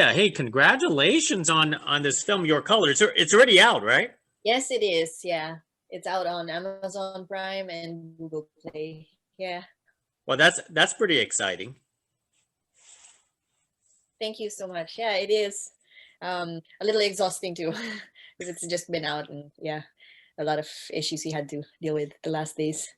Maria, hey, congratulations on this film, Your Color. It's already out, right? Yes, it is. Yeah. It's out on Amazon Prime and Google Play. Yeah. Well, that's pretty exciting. Thank you so much. Yeah, it is. A little exhausting too, because it's just been out and yeah, a lot of issues we had to deal with the last days.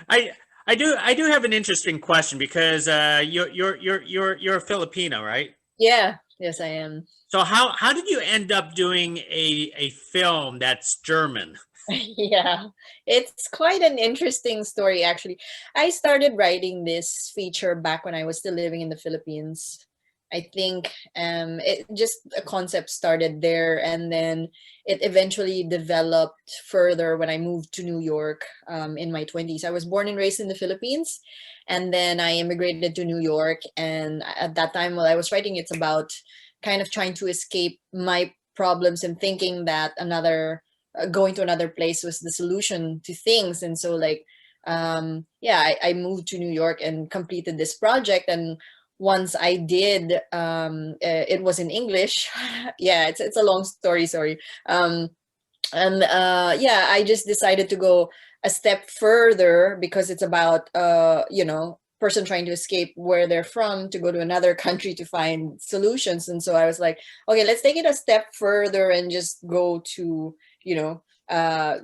I I do have an interesting question because you're Filipino, right? Yeah. Yes, I am. So how did you end up doing a film that's German? Yeah, it's quite an interesting story, actually. I started writing this feature back when I was still living in the Philippines. I think it just a concept started there, and then it eventually developed further when I moved to New York in my 20s. I was born and raised in the Philippines, and then I immigrated to New York. And at that time, while I was writing, it's about kind of trying to escape my problems and thinking that going to another place was the solution to things. And so like yeah, I moved to New York and completed this project. And once I did, it was in English. Yeah, it's a long story, sorry. And yeah, I just decided to go a step further because it's about person trying to escape where they're from to go to another country to find solutions. And so I was like, okay, let's take it a step further and just go to, you know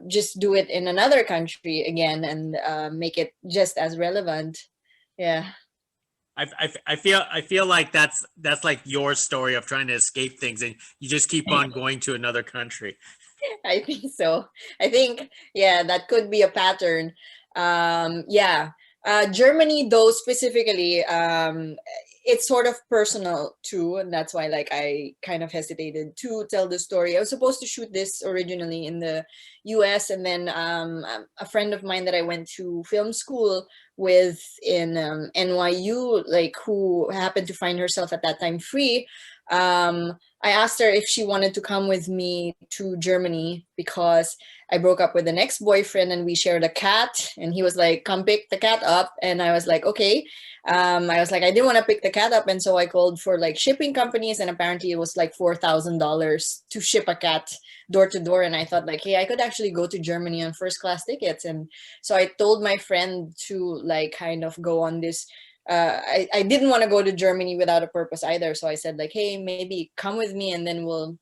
just do it in another country again, and make it just as relevant. Yeah. I feel like that's like your story of trying to escape things, and you just keep on going to another country. I think so. I think, yeah, that could be a pattern. Yeah. Germany, though, specifically, it's sort of personal too. And that's why, like, I kind of hesitated to tell the story. I was supposed to shoot this originally in the US. And then a friend of mine that I went to film school with in NYU, like, who happened to find herself at that time free. I asked her if she wanted to come with me to Germany because I broke up with an ex-boyfriend and we shared a cat. And he was like, come pick the cat up. And I was like, okay. I was like, I didn't want to pick the cat up. And so I called for like shipping companies. And apparently it was like $4,000 to ship a cat door to door. And I thought like, hey, I could actually go to Germany on first class tickets. And so I told my friend to like kind of go on this I didn't want to go to Germany without a purpose either. So I said like, hey, maybe come with me and then we'll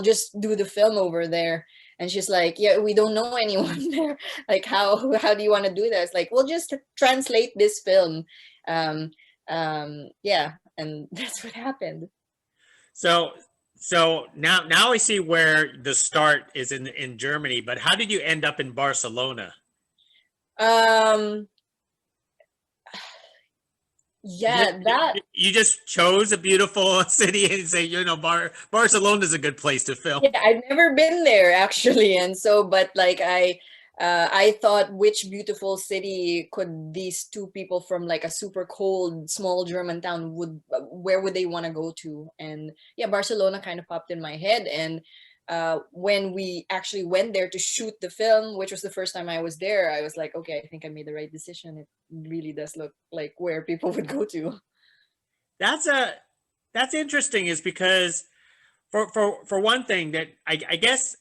just do the film over there. And she's like, yeah, we don't know anyone there. Like, how do you want to do this? Like, we'll just translate this film. Um, yeah, and that's what happened. So so now I see where the start is in Germany, but how did you end up in Barcelona? Um, You yeah, that you just chose a beautiful city and say, Barcelona is a good place to film. Yeah, I've never been there actually, and so, but like I thought, which beautiful city could these two people from like a super cold small German town where would they want to go to? And yeah, Barcelona kind of popped in my head, and when we actually went there to shoot the film, which was the first time I was there, I was like, okay, I think I made the right decision. It really does look like where people would go to. That's a that's interesting, is because for one thing, that I guess,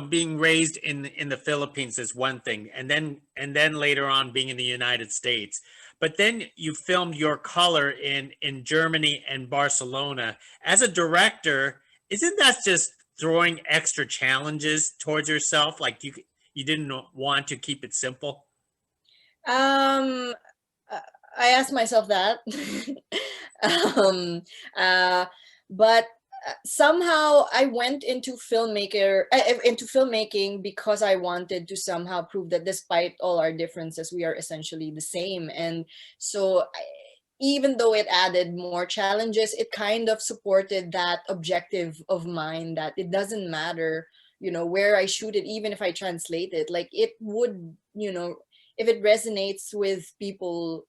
being raised in the Philippines is one thing, and then later on being in the United States, but then you filmed Your Color in Germany and Barcelona. As a director, isn't that just throwing extra challenges towards yourself? Like you didn't want to keep it simple. Um, uh, I asked myself that. um, uh, but somehow I went into filmmaking because I wanted to somehow prove that despite all our differences, we are essentially the same. And so, even though it added more challenges, it kind of supported that objective of mine that it doesn't matter, where I shoot it, even if I translate it, like it would, if it resonates with people,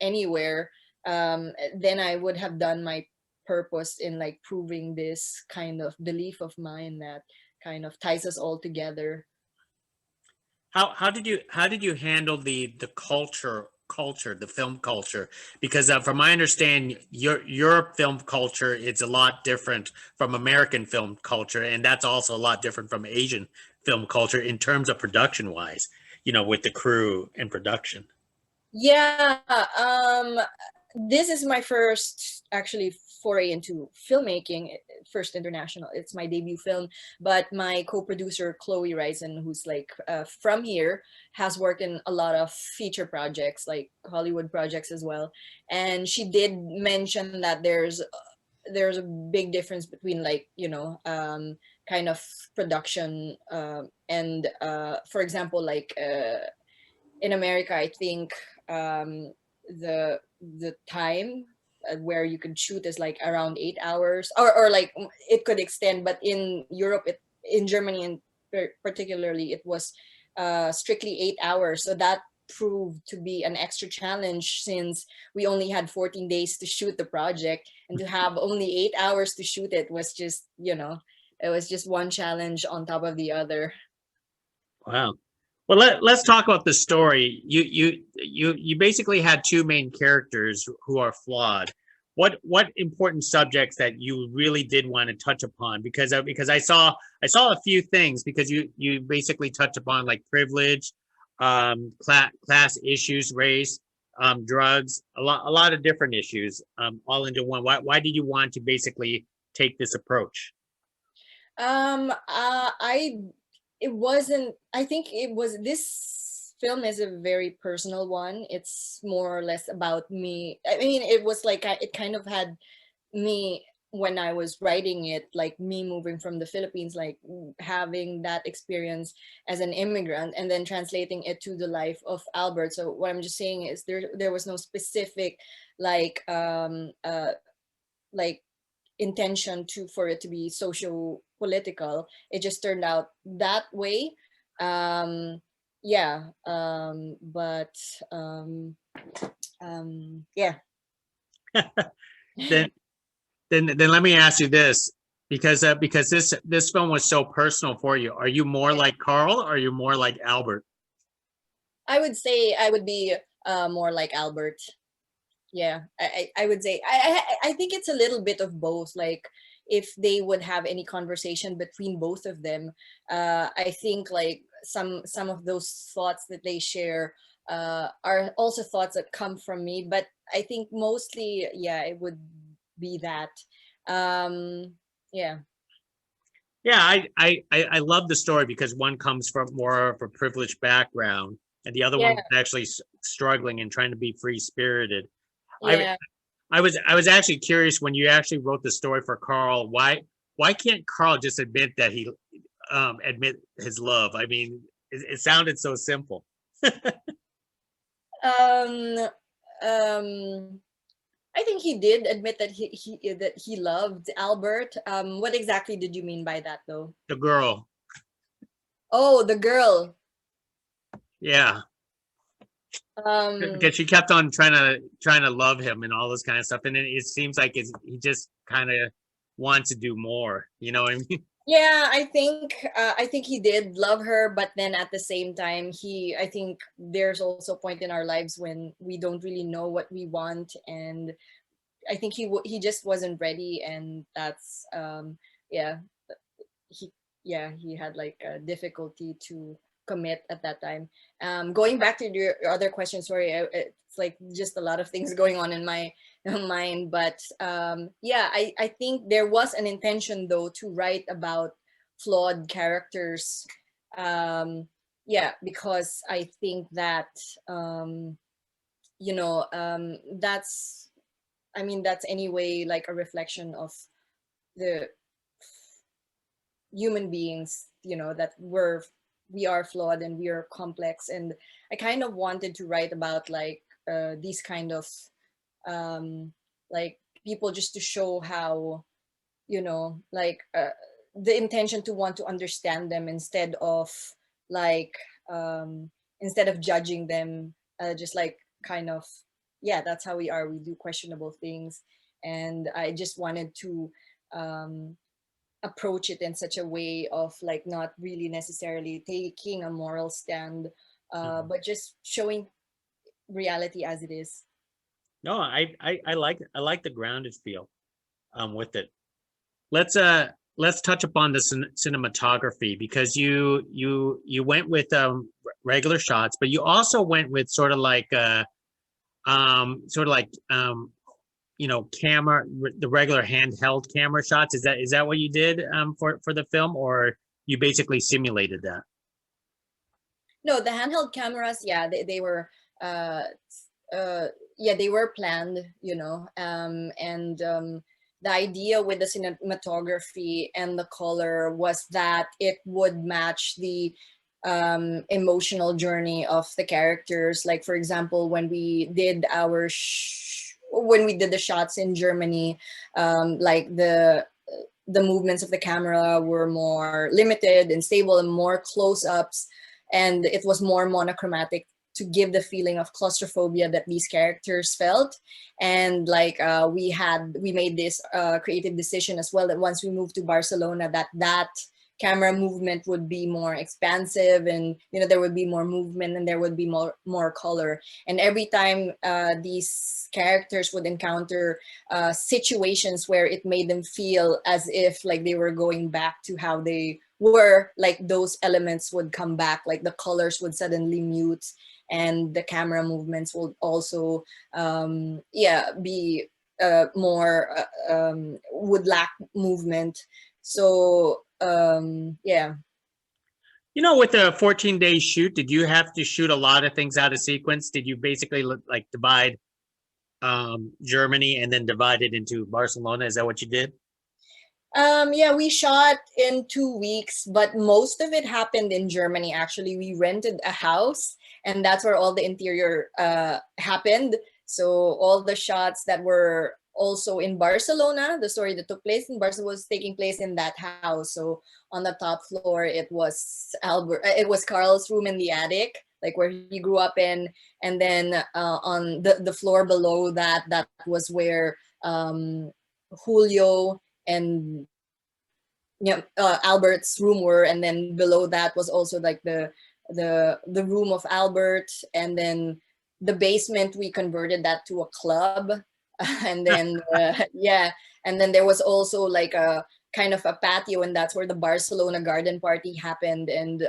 anywhere, then I would have done my purpose in like proving this kind of belief of mine that kind of ties us all together. How did you handle the culture culture, the film culture, because from my understanding, your film culture is a lot different from American film culture, and that's also a lot different from Asian film culture in terms of production wise, with the crew and production. Yeah, this is my first actually foray into filmmaking, first international. It's my debut film, but my co-producer Chloe Ryzen, who's like from here, has worked in a lot of feature projects, like Hollywood projects as well. And she did mention that there's a big difference between like kind of production and for example like in America, I think the time where you could shoot is like around 8 hours, or like it could extend. But in Europe, in Germany, and particularly, it was strictly 8 hours. So that proved to be an extra challenge since we only had 14 days to shoot the project, and to have only 8 hours to shoot it was just it was just one challenge on top of the other. Wow. Well, let's talk about the story. You basically had two main characters who are flawed. What important subjects that you really did want to touch upon? Because I saw a few things, because you basically touch upon like privilege, class issues, race, drugs, a lot of different issues, all into one. Why did you want to basically take this approach? I it wasn't I think it was this film is a very personal one. It's more or less about me. I mean, it was like it kind of had me when I was writing it, like me moving from the Philippines, like having that experience as an immigrant and then translating it to the life of Albert. So what I'm just saying is there was no specific like like intention to for it to be socio political. It just turned out that way. Yeah, but yeah. Then then let me ask you this, because this film was so personal for you. Are you more like Karl, or are you more like Albert? I would say I would be more like Albert. Yeah, I would say I think it's a little bit of both. Like if they would have any conversation between both of them, I think like some of those thoughts that they share are also thoughts that come from me. But I think mostly, yeah, it would be that. Yeah, Yeah, I love the story because one comes from more of a privileged background, and the other one yeah, was actually struggling and trying to be free spirited. I yeah. I was actually curious when you actually wrote the story for Karl. Why can't Karl just admit that he admit his love? I mean, it sounded so simple. Um, um, I think he did admit that he loved Albert. What exactly did you mean by that, though? The girl, Oh, the girl. yeah, Um, because she kept on trying to love him and all this kind of stuff, and it seems like he just kind of wants to do more. You know what I mean? yeah, I think he did love her, but then at the same time, I think there's also a point in our lives when we don't really know what we want, and I think he just wasn't ready, and that's yeah, he he had like a difficulty to commit at that time. Going back to your other question, sorry, it's like just a lot of things going on in my mind. But yeah, I think there was an intention though to write about flawed characters. Yeah, because I think that um, that's, I mean, that's anyway like a reflection of the human beings, that we are flawed and we are complex. And I kind of wanted to write about like these kind of um like people, just to show how, like the intention to want to understand them instead of like instead of judging them, just like kind of, yeah, that's how we are, we do questionable things. And I just wanted to um approach it in such a way of like not really necessarily taking a moral stand, Mhm. but just showing reality as it is. No, I like the grounded feel with it. Let's touch upon the cinematography, because you went with regular shots, but you also went with sort of like camera, the regular handheld camera shots. Is that what you did for the film, or you basically simulated that? No, the handheld cameras, yeah, they were uh yeah, they were planned, and the idea with the cinematography and the color was that it would match the emotional journey of the characters. Like, for example, when we did when we did the shots in Germany, like the movements of the camera were more limited and stable and more close-ups, and it was more monochromatic to give the feeling of claustrophobia that these characters felt. And like we made this creative decision as well, that once we moved to Barcelona, that camera movement would be more expansive, and there would be more movement, and there would be more color. And every time these characters would encounter situations where it made them feel as if like they were going back to how they were, like those elements would come back, like the colors would suddenly mute, and the camera movements will also be more would lack movement. So yeah. With a 14-day shoot, did you have to shoot a lot of things out of sequence? Did you basically like divide Germany and then divide it into Barcelona? Is that what you did? Yeah, we shot in 2 weeks, but most of it happened in Germany. Actually, we rented a house, and that's where all the interior happened. So all the shots that were also in Barcelona, the story that took place in Barcelona was taking place in that house. So on the top floor, it was it was Karl's room in the attic, like where he grew up in, and then on the floor below that, that was where Julio and Albert's room were, and then below that was also like the room of Albert, and then the basement we converted that to a club, and then yeah, and then there was also like a kind of a patio, and that's where the Barcelona garden party happened. And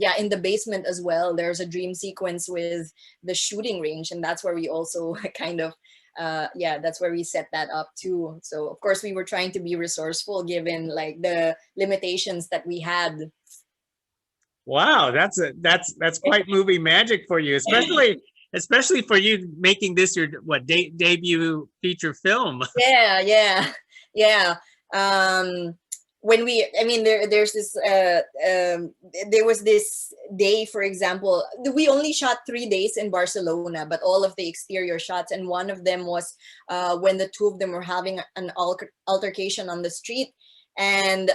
yeah, in the basement as well, there's a dream sequence with the shooting range, and that's where we also kind of yeah, that's where we set that up too. So of course we were trying to be resourceful given like the limitations that we had. Wow, that's quite movie magic for you, especially for you making this your debut feature film. Yeah, yeah, yeah. um when we I mean there's this there was this day, for example, we only shot 3 days in Barcelona, but all of the exterior shots, and one of them was when the two of them were having an altercation on the street. And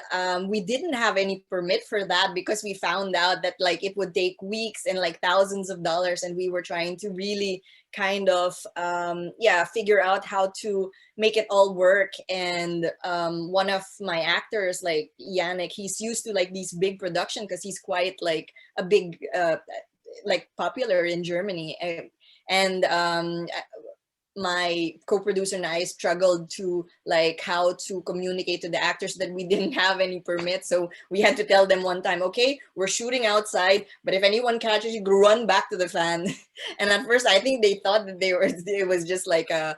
we didn't have any permit for that, because we found out that like it would take weeks and like thousands of dollars, and we were trying to really kind of yeah, figure out how to make it all work. And one of my actors, like Yannick, he's used to like these big production because he's quite like a big like popular in Germany. And my co-producer and I struggled to like how to communicate to the actors that we didn't have any permit. So we had to tell them one time, okay, we're shooting outside, but if anyone catches you, run back to the fan. And at first I think they thought that it was just like a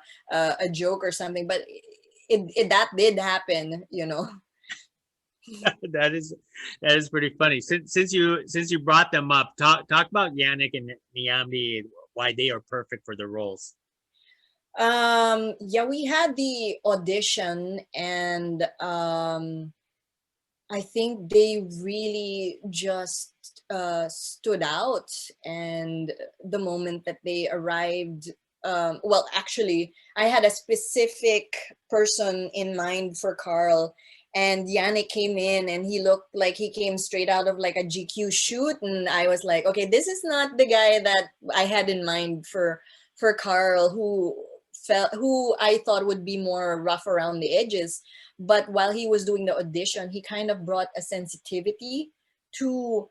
joke or something, but that did happen, you know. that is that is pretty funny. Since you brought them up, talk about Yannick and Niambi, why they are perfect for the roles. Yeah, we had the audition, and I think they really just stood out. And the moment that they arrived, well, actually, I had a specific person in mind for Karl. And Yannick came in, and he looked like he came straight out of like a GQ shoot. And I was like, okay, this is not the guy that I had in mind for Karl, who I thought would be more rough around the edges. But while he was doing the audition, he kind of brought a sensitivity to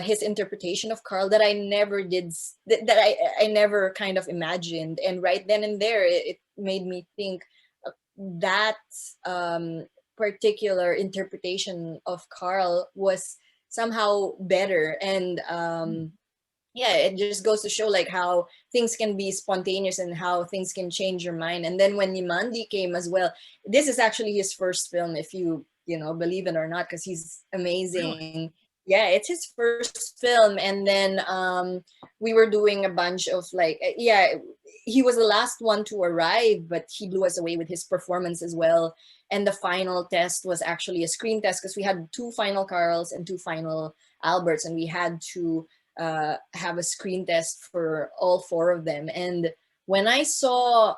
his interpretation of Karl that I never that I never kind of imagined. And right then and there, it made me think that um, particular interpretation of Karl was somehow better. And yeah, it just goes to show like how things can be spontaneous and how things can change your mind. And then when Nimandi came as well, this is actually his first film, if you know, believe it or not, because he's Really? amazing. Yeah, it's his first film. And then we were doing a bunch of like yeah, he was the last one to arrive, but he blew us away with his performance as well. And the final test was actually a screen test, because we had two final Carls and two final Alberts, and we had to have a screen test for all four of them. And when I saw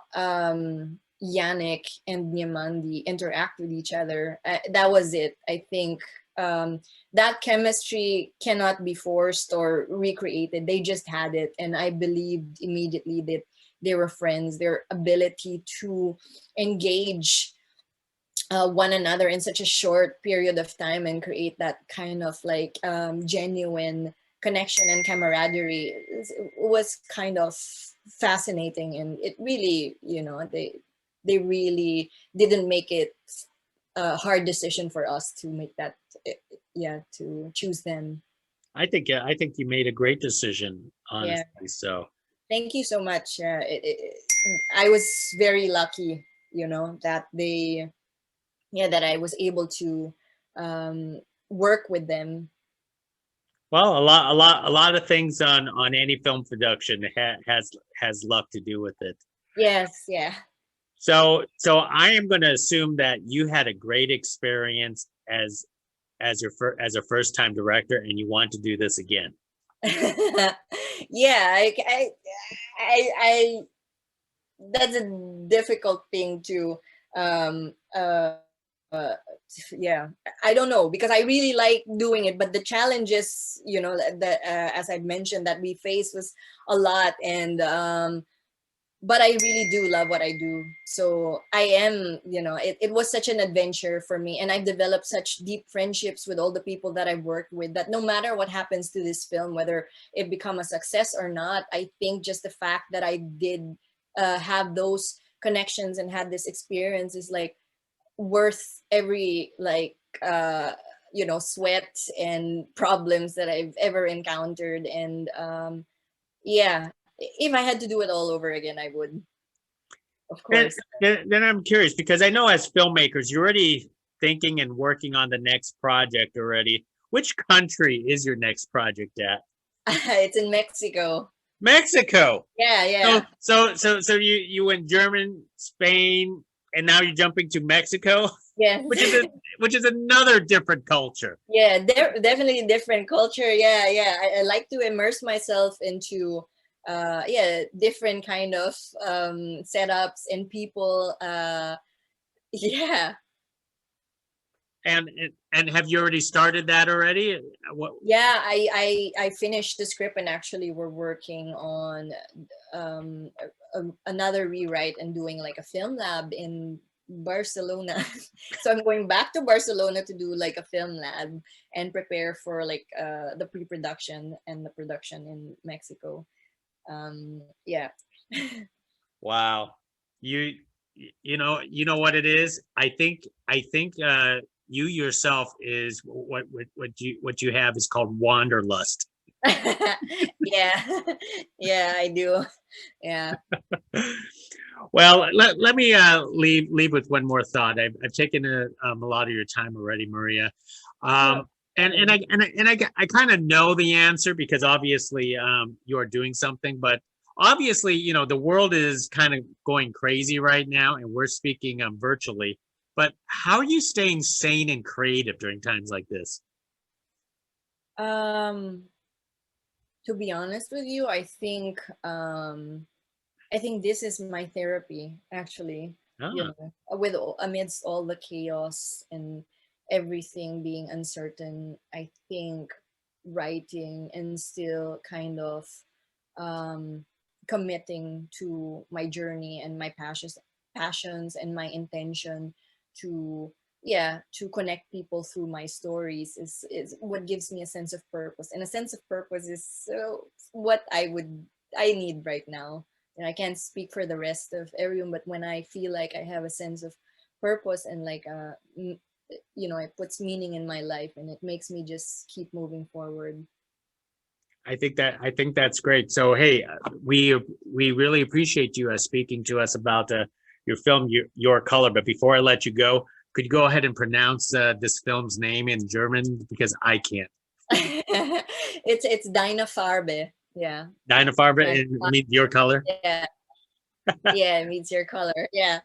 Yannick and Niamandi interact with each other, that was it. I think that chemistry cannot be forced or recreated. They just had it, and I believed immediately that they were friends. Their ability to engage one another in such a short period of time and create that kind of like genuine connection and camaraderie was kind of fascinating. And it really, you know, they really didn't make it a hard decision for us to make that yeah, to choose them. I think you made a great decision, Yeah, honestly. So, thank you so much. I was very lucky, you know, that they yeah, that I was able to um, work with them. well, a lot of things on any film production has luck to do with it. Yes, yeah. So I am going to assume that you had a great experience as a first time director, and you want to do this again. Yeah, I that's a difficult thing to um uh uh, yeah, I don't know, because I really like doing it, but the challenges, you know, that as I mentioned that we faced was a lot. And but I really do love what I do. So I am, you know, it was such an adventure for me. And I've developed such deep friendships with all the people that I've worked with, that no matter what happens to this film, whether it become a success or not, I think just the fact that I did have those connections and had this experience is like worth every like you know, sweat and problems that I've ever encountered. And yeah, if I had to do it all over again, I would, of Then, course. then I'm curious because I know as filmmakers, you're already thinking and working on the next project already. Which country is your next project at? It's in Mexico. Mexico. Yeah, So yeah. so you went German, Spain, and now you're jumping to Mexico, Yes. which is a which is another different culture. Yeah, definitely different culture. Yeah, yeah. I like to immerse myself into yeah, different kind of setups and people. Yeah. And and have you already started that already? What? Yeah, I finished the script, and actually we're working on another rewrite and doing like a film lab in Barcelona. So I'm going back to Barcelona to do like a film lab and prepare for like the pre-production and the production in Mexico. Yeah. Wow. You you know what it is? I think you yourself is what you have is called wanderlust. Yeah. Yeah, I do. Yeah. Well, let me leave with one more thought. I've taken a lot of your time already, Maria. Oh, Um, I kind of know the answer because obviously you are doing something, but obviously you know the world is kind of going crazy right now, and we're speaking virtually. But how are you staying sane and creative during times like this? um to be honest with you, I think this is my therapy, actually. You Ah, know, with amidst all the chaos and everything being uncertain, I think writing and still kind of um, committing to my journey and my passions and my intention to yeah, to connect people through my stories is what gives me a sense of purpose, and a sense of purpose is so what I need right now. And I can't speak for the rest of everyone, but when I feel like I have a sense of purpose and like it puts meaning in my life, and it makes me just keep moving forward. I think that's great. So hey, we really appreciate you speaking to us about your film, Your Color. But before I let you go, could you go ahead and pronounce this film's name in German, because I can't. It's Deine Farbe. Yeah. Deine Farbe, Deine it Farbe. means Your Color. Yeah. Yeah, it means your color. Yeah.